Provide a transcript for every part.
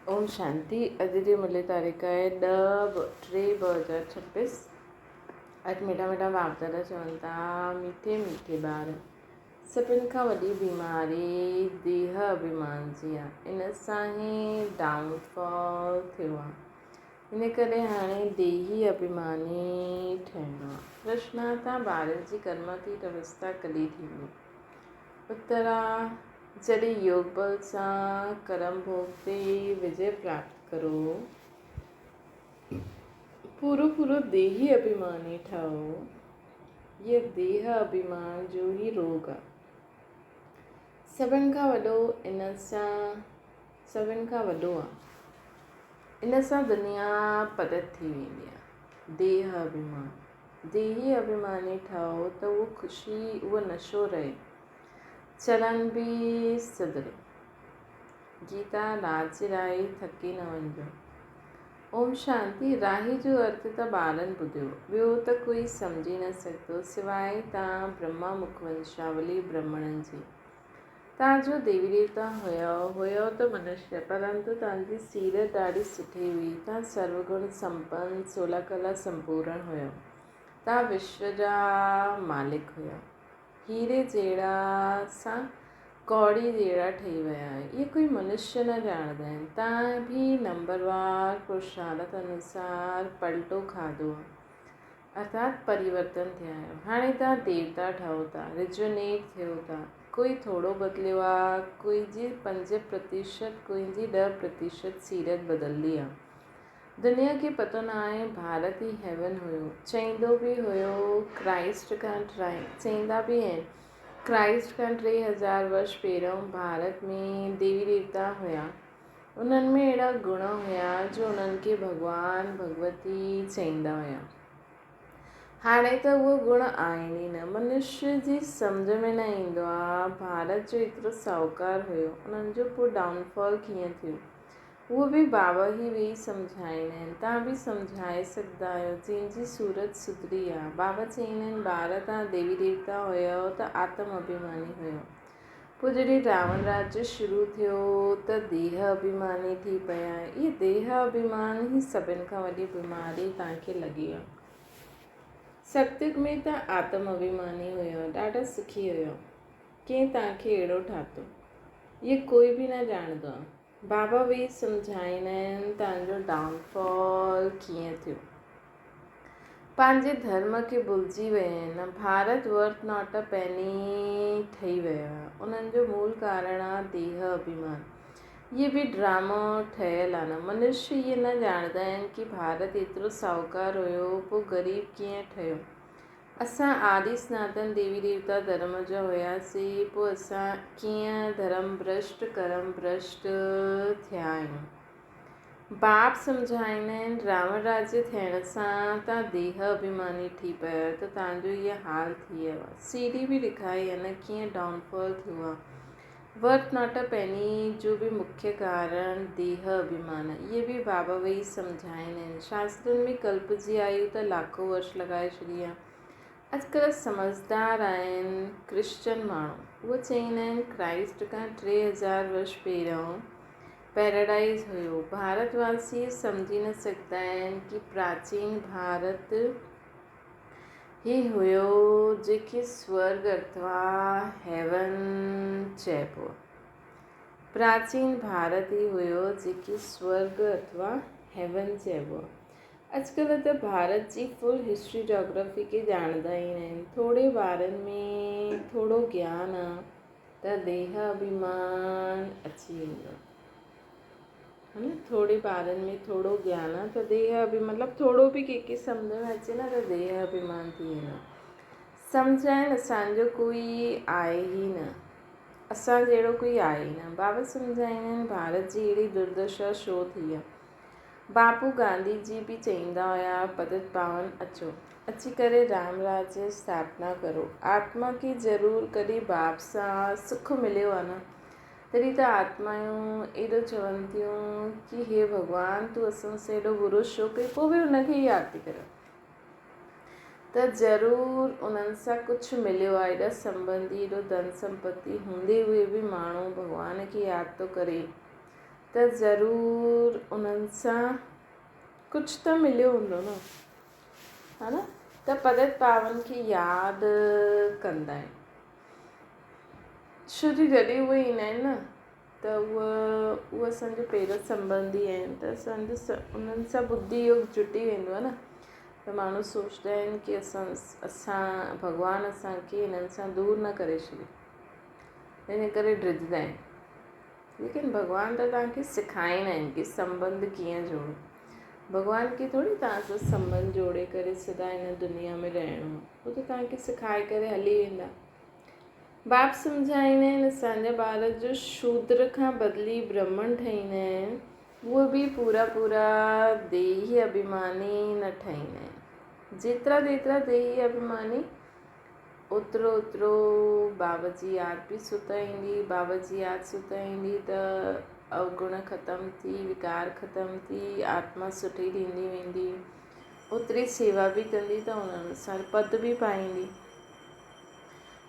ओम शांति। अॼु जी मुले तारीख़ आहे 10/3/2026। अॼु मिठा मिठा बाप दादा चवनि था, मीठे मीठे ॿार, सभिनि खां वॾी बीमारी देह अभिमान जी आहे। इन सां ई डाउनफॉल थियो आहे। इन करे हाणे देही अभिमानी ठहिणो आहे। प्रश्न आहे, तव्हां ॿारनि जी कर्मवती अवस्था कॾहिं थींदी? उत्तर आहे, जॾहिं योग बल सां कर्म भोग ते विजय प्राप्त करो, पूरो देही अभिमानी ठहो। ये देह अभिमान जो ही रोग आहे। सभिनि खां वॾो आहे। इन सां दुनिया पदत थी वेंदी आहे। देह अभिमान, देही अभिमानी ठहो त उहो ख़ुशी, उहो नशो रहे, चलन बि सुधरे। गीता राज राही थकी न वञिजो। ओम शांति। राही जो अर्थ त ॿारनि ॿुधियो, ॿियो त कोई सम्झी न सघंदो सवाइ तव्हां ब्रह्मा मुखवंशावली ब्राह्मणनि जी। तव्हांजो देवी देवता हुयो त मनुष्य, परंतु तव्हांजी सीरत ॾाढी सुठी हुई। तव्हां सर्वगुण संपन्न, 16 कला संपूर्ण हुयो। तव्हां विश्व जा मालिक हुयो। हीरे जहिड़ा सां कौड़ी जहिड़ा ठही विया आहियो। इहे कोई मनुष्य न ॼाणंदा आहिनि। तव्हां बि नंबरवार पुरुषार्थ अनुसार पलटो खाधो आहे, अर्थात परिवर्तन थिया आहियो। हाणे तव्हां देवता ठहो था, रिजुनेट थियो था। कोई थोरो बदिलियो आहे, कोई जी 5%, कोई जी 10% सीरत बदिलंदी आहे। दुनिया खे पतो न आहे भारत ई हेवन हुयो। चईंदो बि हुयो क्राइस्ट खां चईंदा बि आहिनि क्राइस्ट खां 3000 वर्ष पहिरियों भारत में देवी देवता हुया। उन्हनि में अहिड़ा गुण हुया जो उन्हनि खे भॻवान भगवती चईंदा हुया। हाणे त उहो गुण आहिनि ई न। मनुष्य जी सम्झ में न ईंदो आहे भारत जो एतिरो साहूकार हुयो, उन्हनि जो पोइ डाउनफॉल कीअं थियो। उहो बि बाबा ई वेही सम्झाईंदा आहिनि। तव्हां बि सम्झाए सघंदा आहियो जंहिंजी सूरत सुधरी आहे। बाबा चईंदा आहिनि, ॿार तव्हां देवी देवता हुयो त आत्म अभिमानी हुयो। पोइ जॾहिं रावण राज्य शुरू थियो त देह अभिमानी थी पिया। इहे देह अभिमान ई सभिनि खां वॾी बीमारी तव्हांखे लॻी आहे। सत्युग में त आत्म अभिमानी हुयो, ॾाढा सुखी हुयो। कंहिं तव्हांखे अहिड़ो ठातो, इहे कोई बि न ॼाणंदो आहे। बाबा वेही सम्झाईंदा आहिनि तव्हांजो डाउनफॉल कीअं थियो। पंहिंजे धर्म खे भुलिजी विया आहिनि। भारत वर्थ नॉट अ पेनी ठही वियो आहे। उन्हनि जो मूल कारण आहे देह अभिमान। इहे बि ड्रामो ठहियलु आहे न। मनुष्य इहे न ॼाणंदा आहिनि कि भारत एतिरो साहूकार हुयो, पोइ ग़रीब कीअं ठहियो। असां आदि सनातन देवी देवता धर्म जा हुयासीं, पोइ असां कीअं धर्म भ्रष्ट कर्म भ्रष्ट थिया आहियूं। बाप सम्झाईंदा आहिनि, रावण राज्य थियण सां तव्हां देह अभिमानी थी पिया त तव्हांजो इहो हाल थी वियो आहे। सीढ़ी बि ॾेखारी आहे न कीअं डाउनफॉल थियो आहे। वर्थ नॉट अ पेनी जो बि मुख्य कारण देह अभिमान। इहे बि बाबा वेही सम्झाईंदा आहिनि। शास्त्रनि में कल्प जी आयु त लाखों वर्ष लॻाए छॾी आहे। अॼुकल्ह समझदार आहिनि क्रिश्चन माण्हू। उहे चईंदा आहिनि क्राइस्ट खां 3000 वर्ष पहिरियों पैराडाइज़ हुयो। भारतवासी सम्झी न सघंदा आहिनि कि प्राचीन भारत ही हुयो जेके स्वर्ग अथवा हेवन चइबो। प्राचीन भारत ही हुयो जेके स्वर्ग अथवा हेवन चइबो। अॼुकल्ह त भारत जी फुल हिस्ट्री जोग्राफी खे ॼाणंदा ई न आहिनि। थोरे ॿारनि में थोरो ज्ञान आहे त देह अभिमान अची वेंदो है न। थोरे ॿारनि में थोरो ज्ञान आहे त देह अभिमान, मतिलबु थोरो बि कंहिंखे सम्झ में अचे न त देह अभिमान थी वेंदो। सम्झाइण असांजो कोई आहे ई न, असां जहिड़ो कोई आहे ई न। बाबा सम्झाईंदा आहिनि भारत जी अहिड़ी दुर्दशा छो थी आहे। बापू गांधी जी बि चईंदा हुया, पतित पावन अचो, अची करे राम राज्य स्थापना करो। आत्मा खे ज़रूरु कॾहिं बाप सां सुख मिलियो आहे न, तॾहिं त आत्मायूं एॾो चवनि थियूं कि हे भॻवान तूं असां सां एॾो बुरो छो कई। पोइ बि उनखे यादि थी करे त ज़रूरु उन्हनि सां कुझु मिलियो आहे। एॾा संबंधी, एॾो धन संपत्ति हूंदे हुए बि माण्हू भॻवान खे यादि थो करे त ज़रूरु उन्हनि सां कुझु त मिलियो हूंदो न, हा न। त पतित पावन खे यादि कंदा आहिनि, छो जो जॾहिं उहे ईंदा आहिनि न त उहे असांजो पहिरियों संबंधी आहिनि, त असांजो उन्हनि सां बुद्धि योग जुटी वेंदो आहे न। त माण्हू सोचंदा आहिनि की असां भॻवानु असांखे हिननि सां दूरि न करे छॾे, हिन करे ड्रिजंदा आहिनि। लेकिन भॻवानु त तव्हांखे सेखारींदा आहिनि की संबंध कीअं जोड़ो। भॻवान खे थोरी तव्हां सां संबंध जोड़े करे सदा हिन दुनिया में रहणो आहे, उहो त तव्हांखे सेखारे करे हली वेंदा। बाप सम्झाईंदा आहिनि असांजा ॿार जो शूद्र खां बदिली ब्राह्मण ठाहींदा आहिनि, उहे बि पूरा देही अभिमानी न ठाहींदा आहिनि। जेतिरा देही अभिमानी ओतिरो बाबा जी यादि बि सुता ईंदी। बाबा जी यादि सुता ईंदी त अवगुण ख़तमु थी, विकार ख़तमु थी, आत्मा सुठी थींदी वेंदी, ओतिरी सेवा बि कंदी त उन अनुसार पद बि पाईंदी।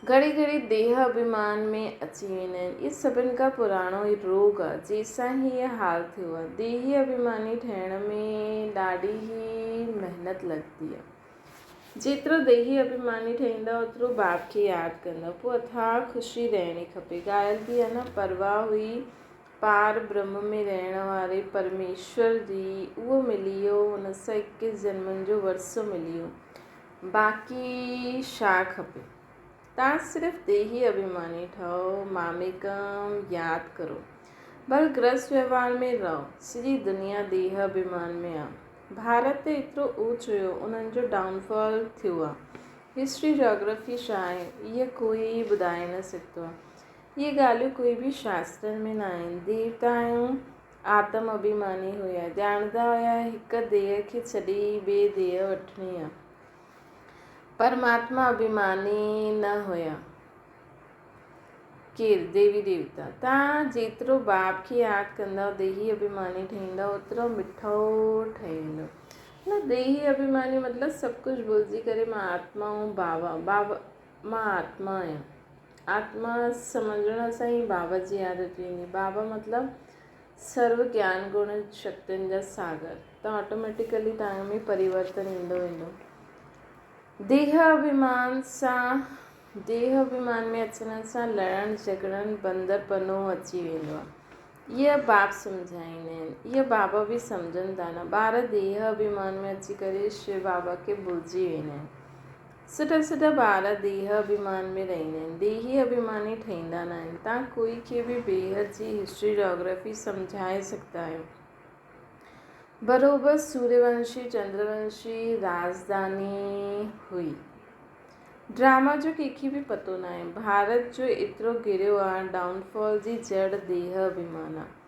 घड़ी देह अभिमान में अची वेंदा आहिनि। इहे सभिनि खां पुराणो रोग आहे जंहिंसां ई इहा हाल थियो आहे। देही अभिमानी ठहिण में ॾाढी ई महिनत लॻंदी आहे। जेतिरो देही अभिमानी ठहींदा ओतिरो बाप खे यादि कंदा, पोइ अथाह ख़ुशी रहणी खपे। ॻाल्हि बि आहे न, परवाह हुई पार ब्रह्म में रहण वारे परमेश्वर जी, उहो मिली वियो, हुन सां 21 जन्मनि जो वरसो मिली वियो, बाक़ी छा खपे। तव्हां सिर्फ़ु देही अभिमानी ठहो, मामिकम यादि करो, भल गृहस्थ व्यवहार में रहो। सॼी दुनिया देह अभिमान में आहे। भारत त एतिरो ऊच हुयो, उन्हनि जो डाउनफॉल थियो आहे। हिस्ट्री जोग्राफी छा आहे इहा कोई ॿुधाए न सघंदो आहे। इहे ॻाल्हियूं कोई बि शास्त्रनि में न आहिनि। देवताऊं आत्म अभिमानी हुया, ॼाणंदा हुया हिकु देह खे छॾे ॿिए देह वठणी आहे। परमात्मा अभिमानी न हुया केरु, देवी देवता। तव्हां जेतिरो बाप खे यादि कंदा, देही अभिमानी ठहींदा, ओतिरो मिठो ठही वेंदो न। देही अभिमानी मतिलबु सभु कुझु भुलिजी करे मां आत्मा ऐं बाबा मां आत्मा आहियां। आत्मा सम्झण सां ई बाबा जी यादि अची वेंदी। बाबा मतिलबु सर्व ज्ञान गुण शक्तियुनि जा सागर, त ऑटोमेटिकली तव्हां में परिवर्तन ईंदो वेंदो। देह अभिमान में अचण सां लड़ण झगड़नि बंदरपनो अची वेंदो आहे। इहा बाप सम्झाईंदा आहिनि, इहा बाबा बि सम्झनि था न। ॿार देह अभिमान में अची करे शिव बाबा खे भुलिजी वेंदा आहिनि। सुठा ॿार देह अभिमान में रहंदा आहिनि, देही अभिमानी ठहींदा न आहिनि। तव्हां कोई खे बि बेहद जी हिस्ट्री जोग्राफी सम्झाए सघंदा आहियो। बरोबरु सूर्यवंशी चंद्रवंशी राजधानी हुई। ड्रामा जो कंहिंखे बि पतो न आहे। भारत जो एतिरो गिरियो आहे, डाउनफॉल जी जड़ देह अभिमान आहे।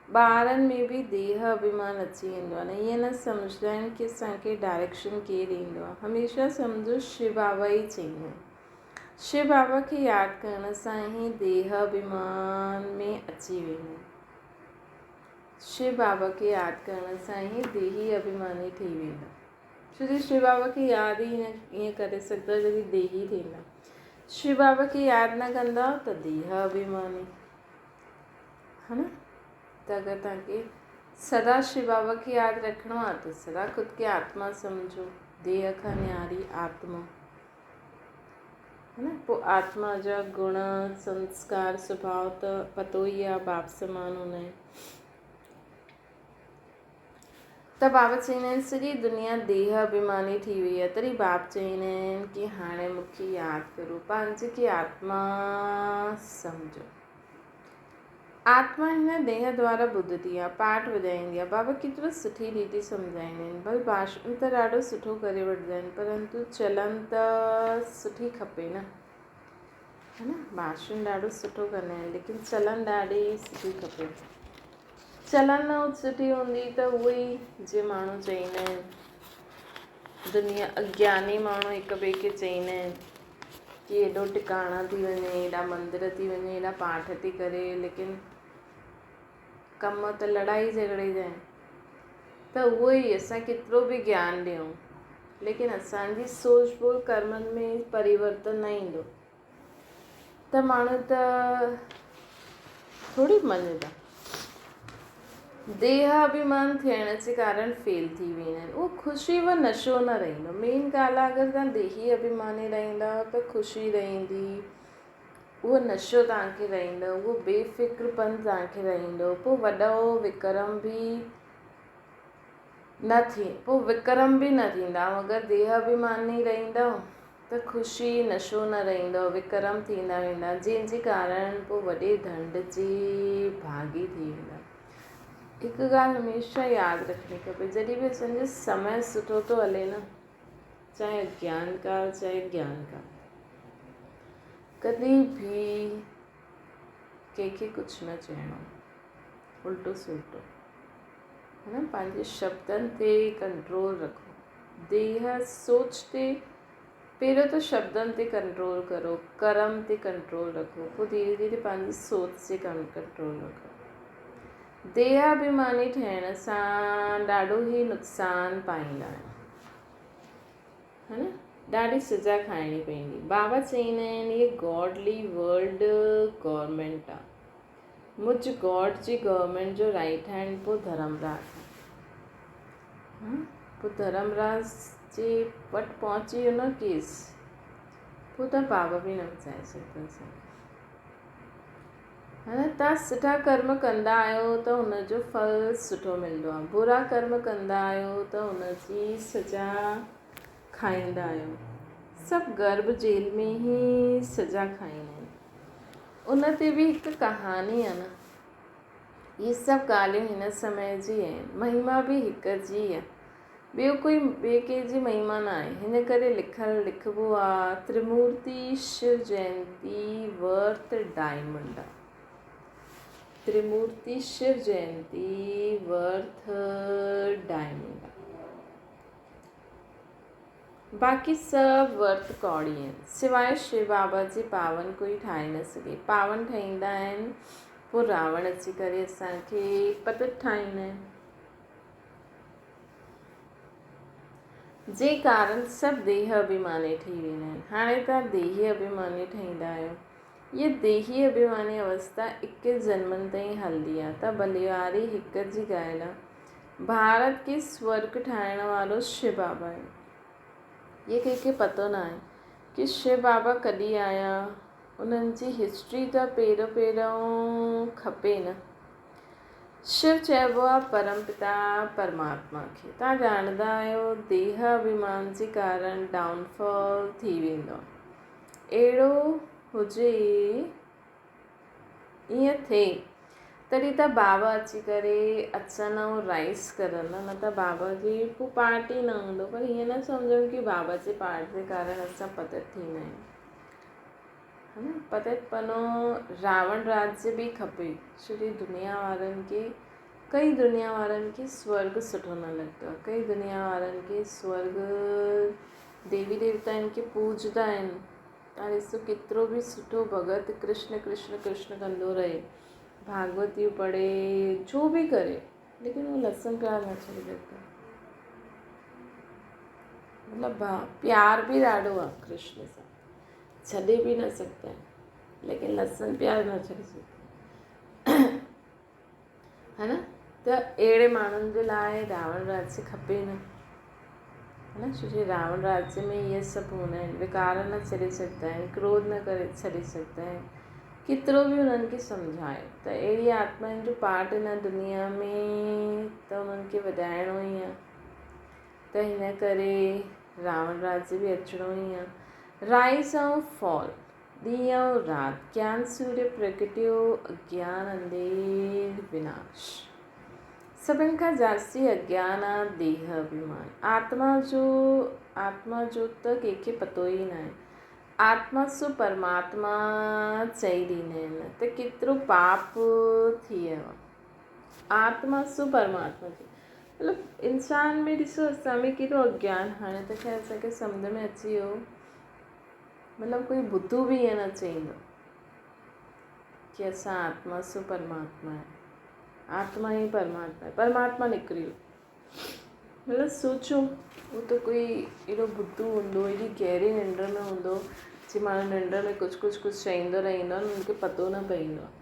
ॿारनि में बि देह अभिमान अची वेंदो आहे न। ईअं न सम्झंदा आहिनि की असांखे डायरेक्शन केरु ॾींदो आहे। हमेशह सम्झो शिव बाबा ई चईंदा आहिनि। शिव बाबा खे यादि करण सां ई देह अभिमान में अची वेंदा आहिनि। शिव बाबा खे यादि करण सां ई देही अभिमानी थी वेंदा। छो जो शिव बाबा खे यादि ई न ईअं करे सघंदा जॾहिं देही थींदा। शिव बाबा खे यादि न कंदा त देह अभिमानी, हा न। त अगरि तव्हांखे सदा शिव बाबा खे यादि रखिणो आहे त सदा ख़ुदि खे आत्मा सम्झो, देह खां न्यारी आत्मा, है न। पोइ आत्मा जा गुण संस्कार स्वभाव त पतो ई आहे, बाप समान हूंदा आहिनि। त बाबा चईंदा आहिनि सॼी दुनिया देह अभिमानी थी वई आहे, तॾहिं बाप चईंदा आहिनि की हाणे मूंखे यादि करो, पंहिंजे खे आत्मा सम्झो। आत्मा हिन देह द्वारा ॿुधंदी आहे, पाठ वॼाईंदी आहे। बाबा केतिरो सुठी रीति सम्झाईंदा आहिनि। भले भाषण त ॾाढो सुठो करे वठंदा आहिनि, परंतु चलन त सुठी खपे न, है न। भाषण ॾाढो सुठो कंदा आहिनि, लेकिन चलन ॾाढी सुठी खपे। चलन न सुठी हूंदी त उहो ई जीअं माण्हू चईंदा आहिनि, दुनिया अज्ञानी माण्हू हिक ॿिए खे चईंदा आहिनि कि एॾो टिकाणा थी वञे, एॾा मंदर थी वञे, एॾा पाठ थी करे, लेकिन कम त लड़ाई झगड़े जा आहिनि। त उहो ई असां केतिरो बि ज्ञान ॾियूं, लेकिन असांजी सोच बोल कर्मनि में परिवर्तन न ईंदो त माण्हू त थोरी मञंदा। देहाभिमान थियण जे कारण फेल थी वेंदा आहिनि। उहो ख़ुशी व नशो न रहंदो। मेन ॻाल्हि आहे अगरि तव्हां देही अभिमानी रहंदा त ख़ुशी रहंदी, उहो नशो तव्हांखे रहंदो, उहो बेफ़िक्रपन तव्हांखे रहंदो। पोइ वॾो विक्रम बि न थी, पोइ विक्रम बि न थींदा। अगरि देहाभिमानी रहंदव त ख़ुशी नशो न रहंदो, विक्रम थींदा वेंदा, जंहिंजे कारण पोइ वॾे ढंढ जे भागी थी वेंदा। हिकु ॻाल्हि हमेशह यादि रखणी खपे, जॾहिं बि असांजो समय सुठो थो हले न, चाहे अज्ञानकाल चाहे ज्ञानकाल, कॾहिं बि कंहिंखे कुझु न चइणो, उल्टो सुल्टो, है न। पंहिंजे शब्दनि ते कंट्रोल रखो। देह सोच ते पहिरियों त शब्दनि ते कंट्रोल करो, कर्म ते कंट्रोल रखो, पोइ धीरे धीरे पंहिंजी सोच ते कंट्रोल रखो। देहाभिमानी ठहिण सां ॾाढो ई नुक़सानु पाईंदा आहिनि, है न। ॾाढी सज़ा खाइणी पवंदी। बाबा चईंदा आहिनि इहे गॉडली वर्ल्ड गवर्नमेंट आहे। मुंहिंजो गॉड जी गवर्नमेंट जो राइट हैंड पोइ धर्मराज आहे। पोइ धर्मराज जे वटि पहुची वियो न केस, पोइ त बाबा बि न बचाए सघंदा असांखे, है न। तव्हां सुठा कर्म कंदा आहियो त हुनजो फल सुठो मिलंदो आहे, बुरा कर्म कंदा आहियो त हुनजी सज़ा खाईंदा आहियो। सभु गर्भ जेल में ई सज़ा खाईंदा आहिनि। उन ते बि हिकु कहानी आहे न। इहे सभु ॻाल्हियूं हिन समय जी आहिनि। महिमा बि हिक जी आहे, ॿियो कोई ॿिए कंहिंजी महिमा न आहे। हिन करे लिखिबो आहे त्रिमूर्ति शिव जयंती वर्थ डायमंड आहे। त्रिमूर्ति शिव जयंती वर्थ डायमंड आहे। बाक़ी सभु वर्थ कौड़ी आहिनि, सिवाय शिव बाबा जे पावन कोई ठाहे न सघे। पावन ठाहींदा आहिनि पोइ रावण अची करे असांखे पतत ठाहींदा आहिनि, जे कारण सभु देह अभिमानी ठही वेंदा आहिनि। हाणे तव्हां देही अभिमानी ठहींदा आहियो। ये देही अभिमानी अवस्था 21 जन्मनि ताईं हलंदी आहे। त बलिवारी हिक जी ॻाल्हि आहे, भारत खे स्वर्ग ठाहिण वारो शिव बाबा आहे। ये कंहिंखे पतो न आहे कि शिव बाबा कॾहिं आया, उन्हनि जी हिस्ट्री त पहिरियों खपे न। शिव चइबो आहे परमपिता परमात्मा खे। तव्हां ॼाणंदा आहियो देह अभिमान जे कारण डाउनफॉल थी वेंदो आहे। अहिड़ो हुजे, ईअं थिए तॾहिं त बाबा अची करे अचनि ऐं राइज़ करनि, न त बाबा जी पोइ पार्ट ई न हूंदो। पर हीअं न सम्झो कि बाबा जे पार्ट जे कारण असां पतत थींदा आहियूं, है न। पतत पनो रावण राज्य बि खपे, छोकी दुनिया वारनि खे, कई दुनिया वारनि खे स्वर्ग सुठो न लॻंदो आहे। कई दुनिया वारनि खे स्वर्ग, देवी देवताउनि खे पूजदा आहिनि। तव्हां ॾिसो केतिरो बि सुठो भॻत कृष्ण कृष्ण कृष्ण कंदो रहे, भागवतियूं पढ़े, जो बि करे, लेकिन वो लहसुन प्याज न छॾे सघंदा। मतिलबु प्यार बि ॾाढो आहे कृष्ण सां, छॾे बि न सघंदा आहिनि, लेकिन लहसुन प्याज न छॾे सघंदा, है न। त अहिड़े माण्हुनि जे लाइ रावण राज्य खपे न, है न। छोकी रावण राज्य में इहे सभु हूंदा आहिनि, विकार न छॾे सघंदा आहिनि, क्रोध न करे छॾे सघंदा आहिनि। केतिरो बि उन्हनि खे सम्झायो त अहिड़ी आत्माउनि जो पार्ट हिन दुनिया में त उन्हनि खे वधाइणो ई आहे। त हिन करे रावण राज्य बि अचिणो ई आहे। राइज़ ऐं फॉल, ॾींहुं ऐं राति, ज्ञान सूर्य प्रगटियो, अज्ञान अंधेर विनाश। सभिनि खां जास्ती अज्ञान आहे देह अभिमान। आत्मा जो त कंहिंखे पतो ई न आहे। आत्मा सो परमात्मा चई ॾींदा आहिनि, त केतिरो पाप थी वियो आहे। आत्मा सो परमात्मा चई, मतिलबु इंसान में ॾिसो असां में केॾो अज्ञान। हाणे त ख़ैर असांखे सम्झ में अची वियो, मतिलबु कोई बुद्धू बि ईअं न चईंदो कि असां आत्मा सो परमात्मा आहे, आत्मा ई परमात्मा आहे, परमात्मा निकिरी वियो। मतिलबु सोचो, उहो त कोई एॾो बुद्धू हूंदो, एॾी गहरी निंड में हूंदो, जे माण्हू निंड में कुझु चईंदो रहंदो आहे, उनखे पतो न पवंदो आहे,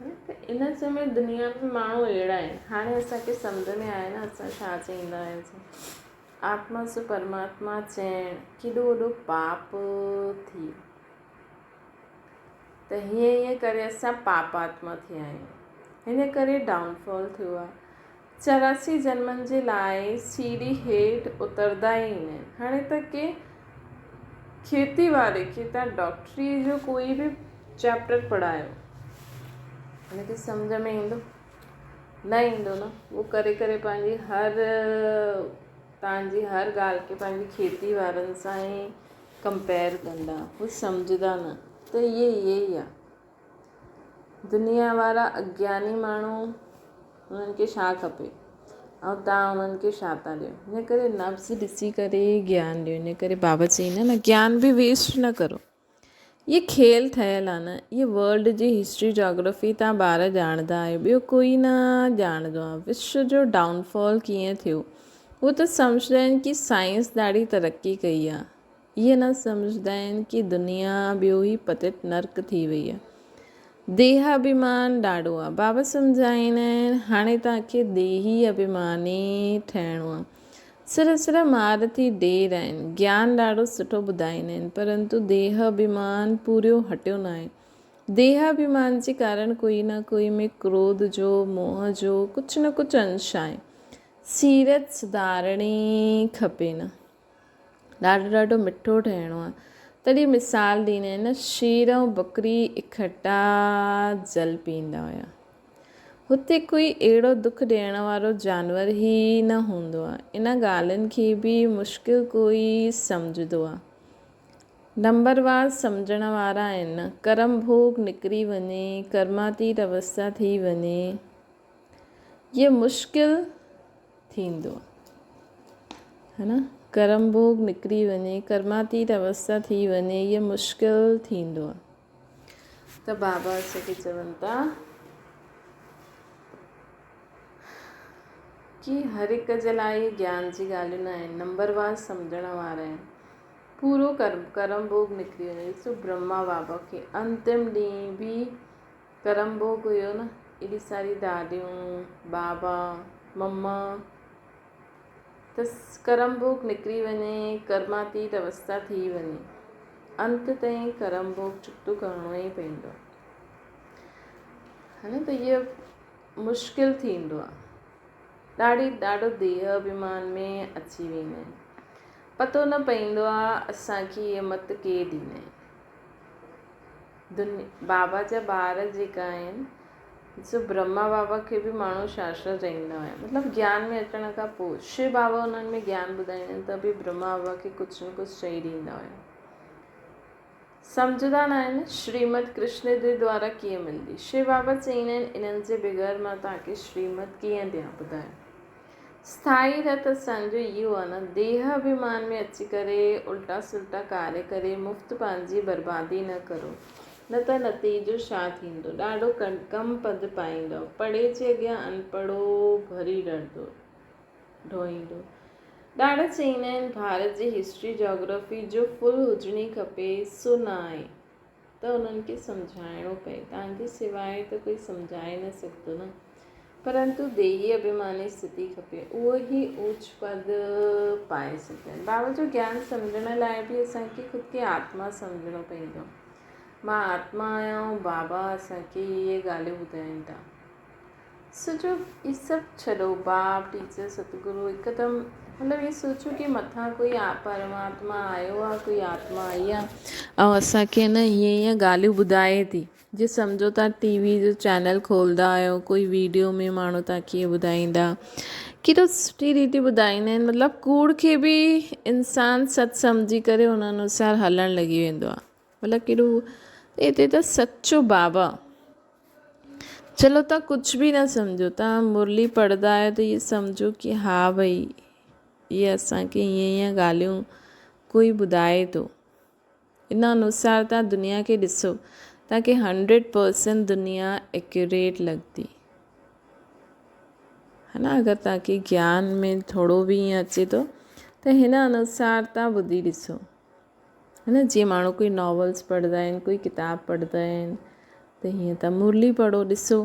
त इन समय दुनिया में माण्हू अहिड़ा आहिनि। हाणे असांखे सम्झ में आहे न असां छा चईंदा आहियूं। आत्मा सु परमात्मा चइण केॾो वॾो पाप थी, त हीअं करे असां पापात्मा थिया आहियूं। हिन करे डाउनफॉल थियो आहे। 84 जन्मनि जे लाइ सीढ़ी हेठि उतरंदा ई आहिनि। हाणे त के खेती वारे खे तव्हां डॉक्टरी जो कोई बि चैप्टर पढ़ायो, हुनखे सम्झ में ईंदो? न ईंदो न। उहो करे करे पंहिंजी तव्हांजी हर ॻाल्हि खे पंहिंजी खेती वारनि सां ई कंपेयर कंदा, उहो सम्झंदा न। त इहे ई आहे दुनिया वारा अज्ञानी माण्हू, उन्हनि खे छा खपे ऐं तव्हां उन्हनि खे छा था ॾियो। हिन करे नफ़्स ॾिसी करे ज्ञान ॾियो। हिन करे बाबा चईंदा न ज्ञान बि वेस्ट न करो। ये खेल ठहियलु आहे न, ये वर्ल्ड जी हिस्ट्री जोग्राफी तव्हां ॿार ॼाणंदा आहियो, ॿियो कोई न ॼाणंदो आहे। विश्व जो डाउनफॉल कीअं थियो, उहो त सम्झंदा आहिनि कि साइंस ॾाढी तरक़ी कई आहे। इहे न सम्झंदा आहिनि कि दुनिया ॿियो ई पतित नर्क थी वई आहे। देह अभिमान ॾाढो आहे। बाबा सम्झाईंदा आहिनि हाणे तव्हांखे देही अभिमानी ठहिणो आहे। सिर मार थी ढेर आहिनि। ज्ञान ॾाढो सुठो ॿुधाईंदा आहिनि, परंतु देह अभिमान पूरो हटियो न आहे। देह अभिमान जे कारण कोई न कोई में क्रोध जो, मोह जो कुझु न कुझु अंश आहे। सीरत सुधारणी खपे न, ॾाढो मिठो ठहिणो आहे। तॾहिं मिसाल ॾींदा आहिनि न, शेर ऐं बकरी इकठा जल पीअंदा हुया। हुते कोई अहिड़ो दुख ॾियण वारो जानवर ई न हूंदो आहे। इन ॻाल्हियुनि खे बि मुश्किल कोई सम्झंदो आहे। नंबरवार सम्झण वारा आहिनि। कर्म भोग निकिरी वञे, कर्मातीत अवस्था थी वञे, इहे मुश्किल थींदो है न। कर्म भोग निकिरी वञे, कर्मातीत अवस्था थी वञे, इहे मुश्किल थींदो आहे। त बाबा असांखे चवनि था कि हर हिक जे लाइ ज्ञान जी ॻाल्हियूं न आहिनि, नंबरवार सम्झण वारा आहिनि। पूरो कर्म भोग निकिरी वञे। ॾिसो ब्रह्मा बाबा खे अंतिम ॾींहुं बि कर्म भोग हुयो न। एॾी सारी दादियूं, बाबा, मम्मा, त कर्म भोग निकिरी वञे, कर्मातीत अवस्था थी वञे, अंत ताईं कर्म भोग चुकतो करिणो ई पवंदो है न। त इहो मुश्किल थींदो आहे। ॾाढो देह अभिमान में अची वेंदा आहिनि। पतो न पवंदो आहे असांखे इहे मत के ॾींदा आहिनि। बाबा जा ॿार जेका आहिनि, ॾिसो ब्रह्मा बाबा खे बि माण्हू शास्त्र चईंदा हुया, मतिलबु ज्ञान में अचण खां पोइ शिव बाबा उन्हनि में ज्ञान ॿुधाईंदा आहिनि, त बि ब्रह्मा बाबा खे कुझु न कुझु चई ॾींदा हुया। सम्झंदा न आहिनि श्रीमत कृष्ण जे द्वारा कीअं मिलंदी। शिव बाबा चईंदा आहिनि इन्हनि जे बग़ैर मां तव्हांखे श्रीमत कीअं ॾियां ॿुधायो। स्थाई रत असांजो इहो आहे न, देह अभिमान में अची करे उल्टा सुल्टा कार्य करे मुफ़्त पंहिंजी बर्बादी न करो, न त नतीजो छा थींदो। ॾाढो कम पद पाईंदो। पढ़े जे अॻियां अनपढ़ो भरी ढोईंदो। ॾाढा चईंदा आहिनि भारत जी हिस्ट्री जोग्राफी जो फुल हुजणी खपे, सो न आहे, त उन्हनि खे सम्झाइणो पए। तव्हांजे सवाइ त कोई सम्झाए न सघंदो न। परंतु देही अभिमानी स्थिति खपे, उहो ई ऊच पद पाए सघंदा आहिनि। बाबा जो ज्ञान सम्झण लाइ बि असांखे ख़ुदि खे आत्मा सम्झणो पवंदो। मां आत्मा आहियां ऐं बाबा असांखे इहे ॻाल्हियूं ॿुधाइनि था। सोचो इहे सभु छॾो, बाप टीचर सतगुरु हिकदमि मतिलबु इहे सोचो कि मथां कोई परमात्मा आयो आहे, कोई आत्मा आई आहे ऐं असांखे न हीअं ॻाल्हियूं ॿुधाए थी। जे सम्झो तव्हां टीवी जो चैनल खोलंदा आहियो, कोई वीडियो में माण्हू तव्हांखे ॿुधाईंदा, केॾो सुठी रीति ॿुधाईंदा आहिनि। मतिलबु कूड़ खे बि इंसानु सच सम्झी करे हुन अनुसार हलणु लॻी वेंदो आहे। मतिलबु केॾो हिते त सचो बाबा। चलो तव्हां कुझु बि न सम्झो, तव्हां मुरली पढ़ंदा आहियो त इहे सम्झो कि हा भई इहे असांखे हीअं ॻाल्हियूं कोई ॿुधाए थो। इन अनुसार तव्हां दुनिया खे ॾिसो, तव्हांखे 100% दुनिया एक्यूरेट लॻंदी है न। अगरि तव्हांखे ज्ञान में थोरो बि ईअं अचे थो त हिन अनुसार तव्हां ॿुधी ॾिसो है न। जीअं माण्हू कोई नॉवल्स पढ़ंदा आहिनि, कोई किताब पढ़ंदा आहिनि, त हीअं त मुरली पढ़ो ॾिसो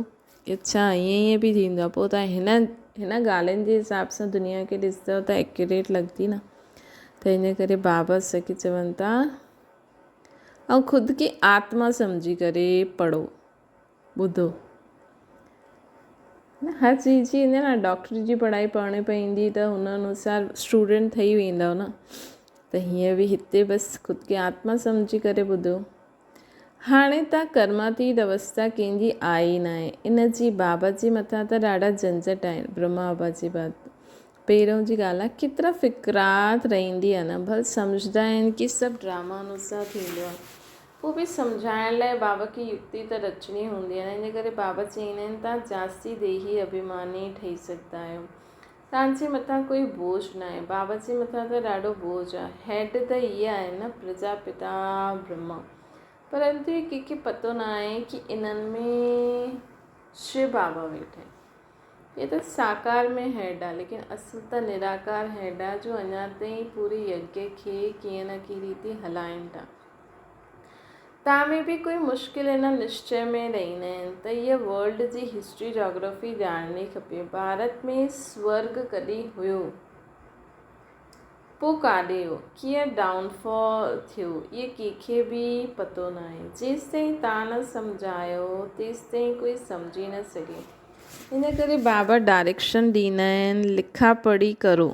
अच्छा ईअं बि थींदो आहे। पोइ तव्हां हिन ॻाल्हियुनि जे हिसाब सां दुनिया खे ॾिसंदव त एक्यूरेट लॻंदी न। त इन करे बाबा असांखे चवनि था ऐं ख़ुदि खे आत्मा सम्झी करे पढ़ो ॿुधो न। हर चीज़ जी ईंदी आहे न, डॉक्टरी जी पढ़ाई पढ़णी पवंदी त हुन अनुसार स्टूडेंट ठही वेंदव न। त हीअं बि हिते बसि ख़ुदि खे आत्मा सम्झी करे ॿुधो। हाणे तव्हां कर्मातीत अवस्था कंहिंजी आई न आहे, इन जी बाबा जे मथां त ॾाढा झंझट आहिनि। ब्रह्मा बाबा जी बात पहिरों जी ॻाल्हि आहे, केतिरा फ़िक्रात रहंदी आहे न। भले सम्झंदा आहिनि कि सभु ड्रामा अनुसार थींदो आहे, पोइ बि सम्झाइण लाइ बाबा खे युक्ति त रचणी हूंदी आहे न। इन करे बाबा चवंदा आहिनि तव्हां जास्ती देही अभिमानी ठही सघंदा आहियो। तव्हांजे मथां कोई बोझ न आहे, बाबा जे मथां त ॾाढो बोझ आहे। हेड त इहे आहे न प्रजापिता ब्रह्मा, परंतु कंहिंखे पतो न आहे कि इन्हनि में शिव बाबा वेठा आहिनि। ये त साकार में हेड आहे, लेकिन असुल त निराकार हेड आहे जो अञा ताईं पूरे यज्ञ खे कीअं न कीअं रीति हलाइनि था। तव्हां में बि कोई मुश्किल इन निश्चय में रहंदा आहिनि त इहा वर्ल्ड जी हिस्ट्री जोग्राफी ॼाणणी खपे। भारत में स्वर्ग कॾहिं हुयो, पोइ काॾे हो, कीअं डाउनफॉल थियो, इहे कंहिंखे बि पतो न आहे। जेसि ताईं तव्हां न सम्झायो तेसि ताईं कोई सम्झी न सघे। इन करे बाबा डायरेक्शन ॾींदा आहिनि, लिखा पढ़ी करो।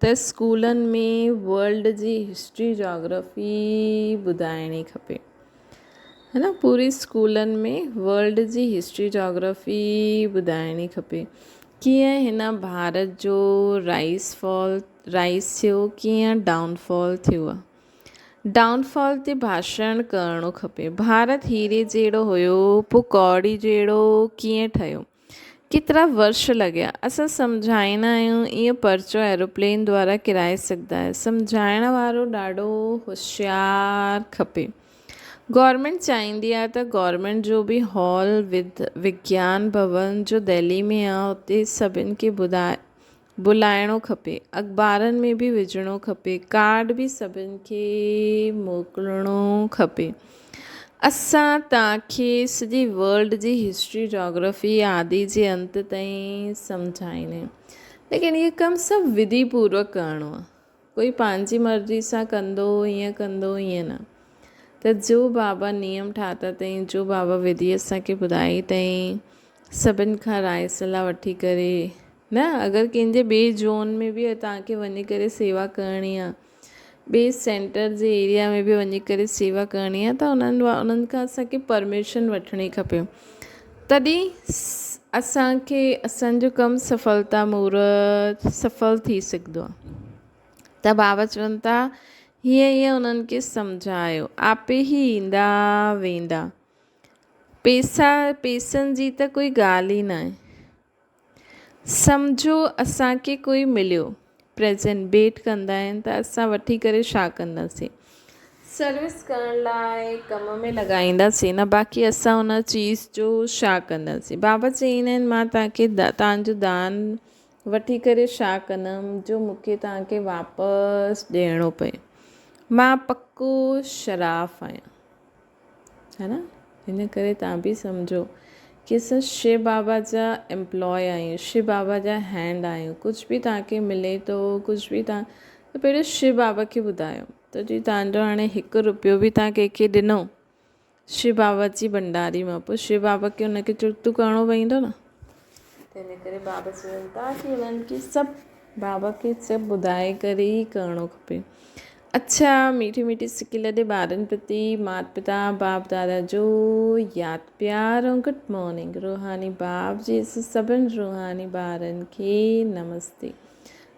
त स्कूलनि में वर्ल्ड जी हिस्ट्री जोग्राफी ॿुधाइणी खपे, है न। पूरी स्कूलनि में वर्ल्ड जी हिस्ट्री जोग्राफी ॿुधाइणी खपे। कीअं हिन भारत जो राइस थियो, कीअं डाउनफॉल थियो आहे। डाउनफॉल ते भाषण करणो खपे। भारत हीरे जहिड़ो हुयो, पोइ कौड़ी जहिड़ो कीअं ठहियो, केतिरा वर्ष लॻिया। असां सम्झाईंदा आहियूं ईअं परचो एरोप्लेन द्वारा किराए सघंदा आहियो। सम्झाइण वारो ॾाढो होशियारु खपे। गवर्नमेंट चाहींदी आहे त गवर्नमेंट जो बि हॉल विज्ञान भवन जो दिल्ली में आहे, उते सभिनि खे बुलाइणो खपे। अख़बारनि में बि विझणो खपे, कार्ड बि सभिनि खे मोकिलिणो खपे। असां तव्हांखे सॼी वर्ल्ड जी हिस्ट्री जोग्राफी आदि जे अंत ताईं सम्झाईंदा आहियूं, लेकिन इहे कमु सभु विधि पूर्वक करिणो आहे। कोई पंहिंजी मर्ज़ी सां कंदो, ईअं कंदो, ईअं न। त जो बाबा नियम ठाता अथई, जो बाबा विधि असांखे ॿुधाई अथई, सभिनि खां राय सलाह वठी करे न। अगरि कंहिंजे ॿिए ज़ोन में बि तव्हांखे वञी करे सेवा करणी आहे, ॿिए सेंटर जे एरिया में बि वञी करे सेवा करणी आहे, त उन्हनि खां असांखे परमिशन वठिणी खपे। तॾहिं असांखे असांजो कमु सफलता मूर्त सफल थी सघंदो आहे। त बाबा चवनि था हीअं उन्हनि खे सम्झायो, आपे ई ईंदा वेंदा। पैसनि जी त कोई ॻाल्हि ई न आहे। सम्झो असांखे कोई मिलियो, प्रेज़ेंट बेट कंदा आहिनि, त असां वठी करे छा कंदासीं, सर्विस करण लाइ कम में लॻाईंदासीं न। बाक़ी असां उन चीज़ जो छा कंदासीं। बाबा चवंदा आहिनि मां तव्हांखे तव्हांजो दान वठी करे छा कंदमि जो मूंखे तव्हांखे वापसि ॾियणो पए। मां पको शराफ़ आहियां, है न। हिन करे तव्हां बि सम्झो कि असां शिव बाबा जा एम्प्लॉय आहियूं, शिव बाबा जा हैंड आहियूं। कुझु बि तव्हांखे मिले थो, कुझु बि तव्हां त पहिरियों शिव बाबा खे ॿुधायो। त जी तव्हांजो हाणे 1 रुपयो बि तव्हां कंहिंखे ॾिनो शिव बाबा जी भंडारी मां, पोइ शिव बाबा खे हुनखे चुक्तू करिणो पवंदो न। त इन करे बाबा चवनि था कि हुननि खे सभु बाबा खे सभु ॿुधाए करे ई करिणो खपे। अच्छा, मीठी मीठी सिकी लॾे ॿारनि प्रति माता पिता बाप दादा जो यादि प्यार ऐं गुड मॉर्निंग। रूहानी बाप जी सभिनि रूहानी ॿारनि खे नमस्ते।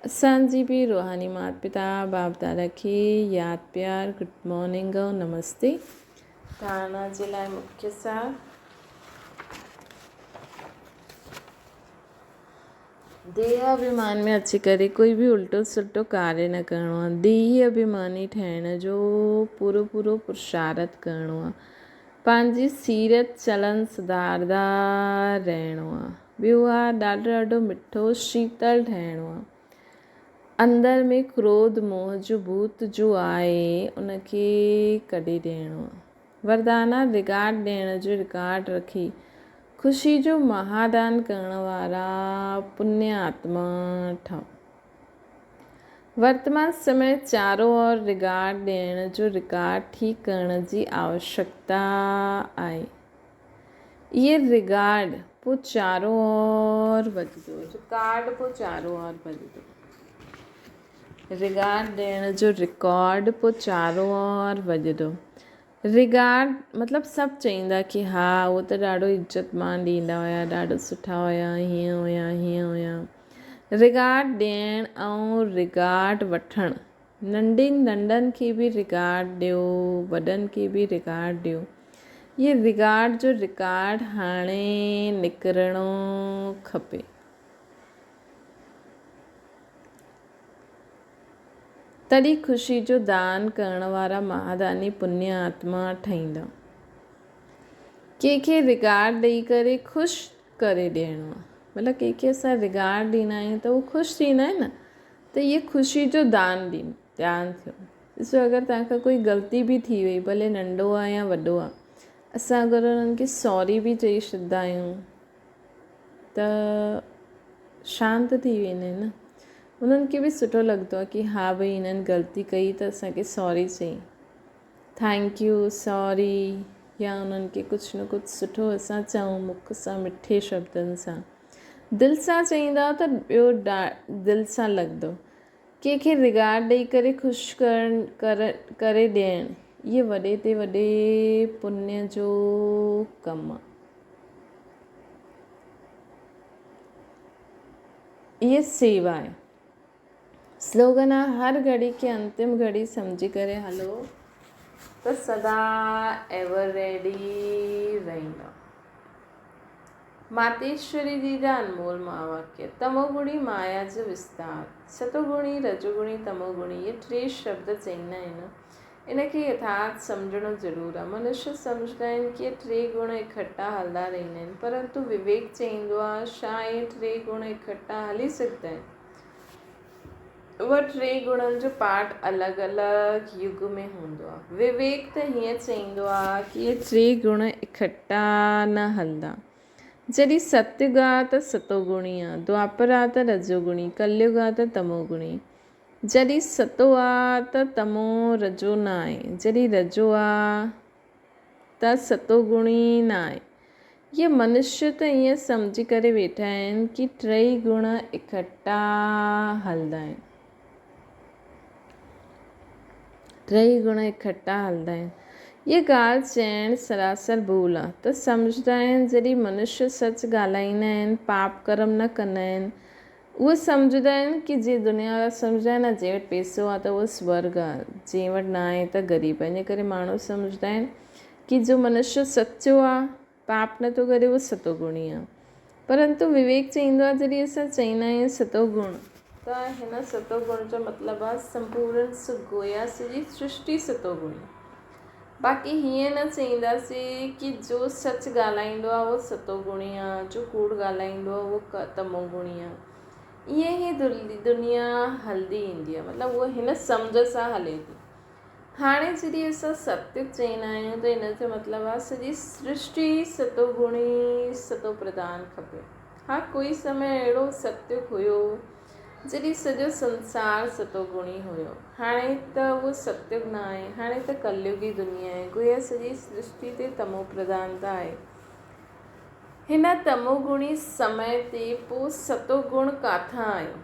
असांजी बि रूहानी माता पिता बाप दादा खे यादि प्यार गुड मॉर्निंग ऐं नमस्ते। धारणा जे लाइ मुख्य सार, देह अभिमान में अची करे कोई बि उल्टो सुल्टो कार्य न करिणो आहे। देह अभिमानी ठहिण जो पूरो पुरुषार्थ करिणो आहे। पंहिंजी सीरत चलन सुधारंदा रहणो आहे। ॿियो आहे ॾाढो मिठो शीतल ठहिणो आहे। अंदर में क्रोध मोह जो भूत जो आहे उनखे कढी ॾियणो आहे। वरदाना रिगार्ड ॾियण जो रिकॉर्ड रखी ख़ुशी जो महादान करण वारा पुण्य आत्मा ठहो। वर्तमान समय चारों ओर रिगार्ड ॾियण जो रिकॉर्ड ठीक करण जी आवश्यकता आहे। ये रिगार्ड पोइ चारों ओर वधंदो, रिकॉर्ड पोइ चारों ओर वधंदो, रिगार्ड ॾियण जो रिकॉर्ड पोइ चारों ओर वधंदो। रिगार्ड मतिलबु सभु चईंदा कि हा उहो त ॾाढो इज़तमान ॾींदा हुया, ॾाढो सुठा हुया, हीअं हुया हीअं हुया। रिगार्ड ॾियण ऐं रिगार्ड वठणु, नंढनि खे बि रिगार्ड ॾियो, वॾनि खे बि रिगार्ड ॾियो। ये रिगार्ड जो रिकॉर्ड हाणे निकिरणो खपे। तॾहिं ख़ुशी जो दान करण वारा महादानी पुण्य आत्मा ठहींदा। कंहिंखे रिगार्ड ॾेई करे ख़ुशि करे ॾियणो आहे, मतिलबु कंहिंखे असां रिगार्ड ॾींदा आहियूं त उहो ख़ुशि थींदा आहिनि न, त इहे ख़ुशी जो दान थियो। ॾिसो अगरि तव्हांखां कोई ग़लती बि थी वई, भले नंढो आहे या वॾो आहे, असां अगरि उन्हनि खे सॉरी बि चई छॾंदा आहियूं त शांत थी वेंदा आहिनि न, उन्हनि खे बि सुठो लॻंदो आहे कि हा भई हिननि ग़लती कई त असांखे सॉरी चई, थैंक यू, सॉरी, या उन्हनि खे कुझु न कुझु सुठो असां चऊं मुख सां, मिठे शब्दनि सां, दिलि सां चईंदा त ॿियो दिलि सां लॻंदो। कंहिंखे रिगार्ड ॾेई करे ख़ुशि करे ॾियणु, इहे वॾे ते वॾे पुण्य जो कमु आहे। इहे सेवा आहे। स्लोगन आहे, हर घड़ी खे अंतिम घड़ी सम्झी करे हलो त सदा एवर रेडी रहंदा। मातेश्वरी जी जा अनमोल महावाक्य। तमोगुणी माया जो विस्तार, सतोगुणी रजोगुणी तमोगुणी, इहे 3 शब्द चईंदा आहिनि। इनखे यथार्थ सम्झणो ज़रूरु आहे। मनुष्य सम्झंदा आहिनि कि 3 गुण इकट्ठा हलंदा रहंदा आहिनि, परंतु विवेक चईंदो आहे छा इहे 3 गुण इकट्ठा हली सघंदा आहिनि। उहे 3 गुणनि जो पाठ अलॻि अलॻि युग में हूंदो आहे। विवेक त हीअं चईंदो आहे कि इहे 3 गुण इकट्ठा न हलंदा। जॾहिं सतयुग आहे त सतोगुणी आहे, द्वापर आहे त रजोगुणी, कलयुग आहे त तमोगुणी। जॾहिं सतो आहे त तमो रजो न आहे, जॾहिं रजो आहे त सतोगुणी न आहे। ये मनुष्य त ईअं सम्झी करे वेठा आहिनि कि 3 गुण इकट्ठा हलंदा आहिनि, 3 गुण इकट्ठा हलंदा आहिनि। ये ॻाल्हि चइणु सरासर भूल आहे। त सम्झंदा आहिनि जॾहिं मनुष्य सच ॻाल्हाईंदा आहिनि, पाप कर्म न कंदा आहिनि, उहे सम्झंदा आहिनि कि जीअं दुनिया वारा सम्झंदा आहिनि न, जंहिं वटि पैसो आहे त उहो स्वर्ग आहे, जंहिं वटि न आहे त ग़रीब आहे। इन करे माण्हू सम्झंदा आहिनि कि जो मनुष्य सचो आहे, पाप नथो करे, उहो सतोगुणी आहे। परंतु विवेक चईंदो आहे जॾहिं असां चईंदा आहियूं सतोगुण, त हिन सतोगुण जो मतिलबु आहे संपूर्ण गोया सॼी सृष्टि सतोगुणी। बाक़ी हीअं न चईंदासीं कि जो सच ॻाल्हाईंदो आहे उहो सतोगुणी आहे, जो कूड़ ॻाल्हाईंदो आहे उहो तमोगुणी आहे। ईअं ई दुनिया हलंदी ईंदी आहे, मतिलबु उहा हिन सम्झ सां हले थी। हाणे जॾहिं असां सत्य चईंदा आहियूं त इन जो मतिलबु आहे सॼी सृष्टि सतोगुणी सतो प्रधान खपे। हा, कोई समय अहिड़ो सत्य हुयो जॾहिं सॼो संसार सतोगुणी हुयो, हाणे त उहो सत्य न आहे, हाणे त कलयुगी दुनिया आहे, गोया सॼी सृष्टि ते तमो प्रधानता आहे। हिन तमोगुणी समय ते पोइ सतोगुण काथां आयो?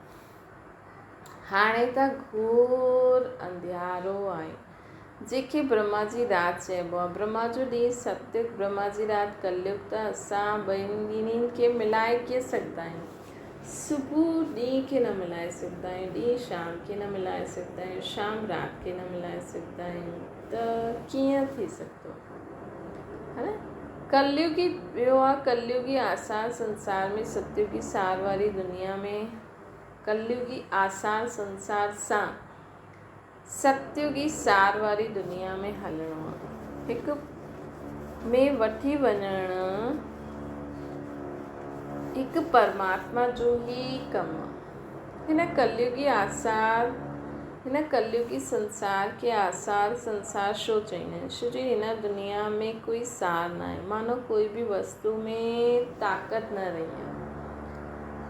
हाणे त घोर अंधियारो आहे, जंहिंखे ब्रह्मा जी राति चइबो आहे। ब्रह्मा जो ॾींहुं सतयुग, ब्रह्मा जी राति कलयुग। त असां ॿिन्हिनि खे मिलाए कीअं सघंदा आहियूं? सुबुह ॾींहं खे न मिलाए सघंदा आहियूं, ॾींहुं शाम खे न मिलाए सघंदा आहियूं, शाम राति खे न मिलाए सघंदा आहियूं, त कीअं थी सघंदो है न? कलयुगी ॿियो आहे कलयुगी आसार संसार में, सतयुगी सार वारी दुनिया में। कलयुगी आसार संसार सां सतयुगी सार वारी दुनिया में हलणो आहे। हिकु में वठी वञणु हिकु परमात्मा जो ई कमु आहे। हिन कलयुगी आसार हिन कलयुगी संसार के आसार संसार छो चईंदा आहिनि? छो जो हिन दुनिया में कोई सार न आहे, मानो कोई भी वस्तु में ताक़त न रही है,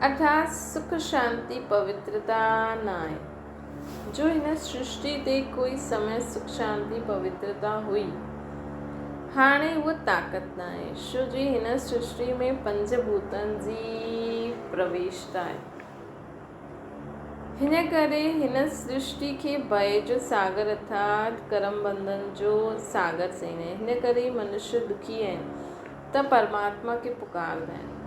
अर्थात सुख शांति पवित्रता न आहे। जो हिन सृष्टि ते कोई समय सुख शांति पवित्रता हुई, हाणे उहा ताक़त न आहे। छो जो हिन सृष्टि में पंचभूतनि जी प्रवेशता आहे। हिन करे हिन सृष्टि खे भय जो सागर अर्थात कर्म बंधन जो सागर चईंदा आहिनि। हिन करे मनुष्य दुखी आहिनि त परमात्मा खे पुकारंदा आहिनि।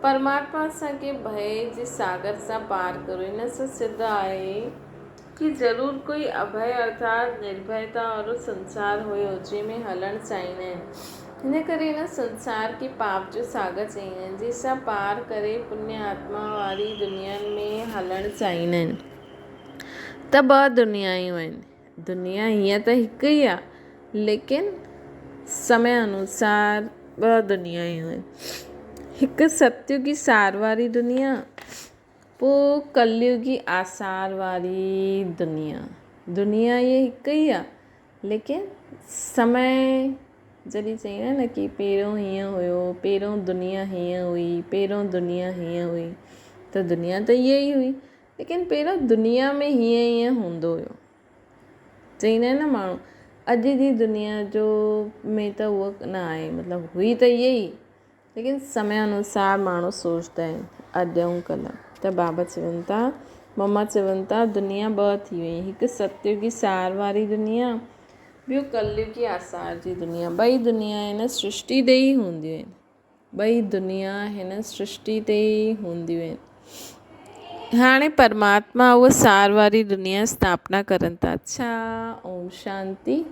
परमात्मा असांखे भय जे सागर सां पार करो। हिन सां सिद्ध आहे कि ज़रूर कोई अभय अर्थात निर्भयता वारो संसार हुयो जंहिंमें हलणु चाहींदा आहिनि। हिन करे हिन संसार खे पाप जो सागर चईंदा आहिनि, जंहिंसां पार करे पुण्य आत्मा वारी दुनियानि में हलणु चाहींदा आहिनि। त ॿ दुनियायूं आहिनि। दुनिया हीअं त हिकु ई आहे, लेकिन समय अनुसार ॿ दुनियायूं आहिनि। हिकु सतयुगी सार वारी दुनिया, पोइ कलयुगी आसार वारी दुनिया। दुनिया ये हिकु ई आहे, लेकिन समय जॾहिं चईंदा न कि पहिरियों हीअं हुयो, पहिरियों दुनिया हीअं हुई, पहिरियों दुनिया हीअं हुई, त दुनिया त हीअ ई हुई, लेकिन पहिरियों दुनिया में हीअं हूंदो हुयो। चईंदा आहिनि न माण्हू, अॼु जी दुनिया जो में त उहो न आहे, मतिलबु हुई त हीअ ई, लेकिन समय अनुसार माण्हू सोचंदा आहिनि अॼु ऐं कल्ह। त बाबा चवनि था, मम्मा चवनि था, दुनिया ॿ थी वई, हिकु सतयुगी सार वारी दुनिया, ॿियो कलयुगी आसार जी दुनिया। ॿई दुनिया हिन सृष्टि ते ई हूंदियूं आहिनि। ॿई दुनिया हिन सृष्टि ते ई हूंदियूं आहिनि। हाणे परमात्मा उहा सार वारी दुनिया स्थापना करनि था। अच्छा, ओम शांति।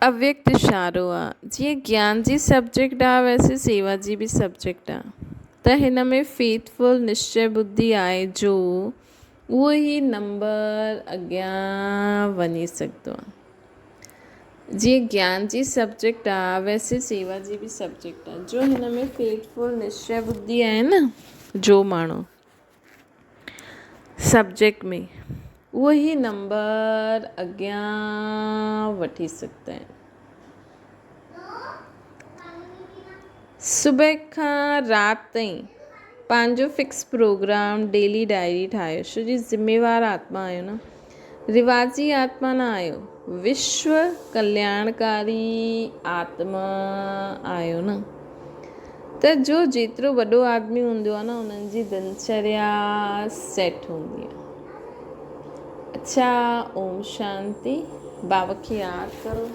अव्यक्त इशारो आहे। जीअं ज्ञान जी सब्जेक्ट आहे, वैसे सेवा जी बि सब्जेक्ट आहे। त हिन में फेथफुल निश्चय बुद्धि आहे जो उहो ई नंबर अॻियां वञी सघंदो आहे। जीअं ज्ञान जी सब्जेक्ट आहे, वैसे सेवा जी बि सब्जेक्ट आहे। जो हिन में फेथफुल निश्चय बुद्धि आहे न, जो माण्हू सब्जेक्ट में, उहो ई नंबर अॻियां वठी सघंदा आहिनि। सुबुह खां राति ताईं पंहिंजो फिक्स प्रोग्राम डेली डायरी ठाहियो। छो जी ज़िम्मेवार आत्मा आहियो न, रिवाजी आत्मा न आहियो, विश्व कल्याणकारी आत्मा आहियो न। त जो जेतिरो वॾो आदमी हूंदो आहे न, उन्हनि जी दिनचर्या सेट हूंदी आहे। अच्छा, ओम शांति। बाबा खे यादि करो।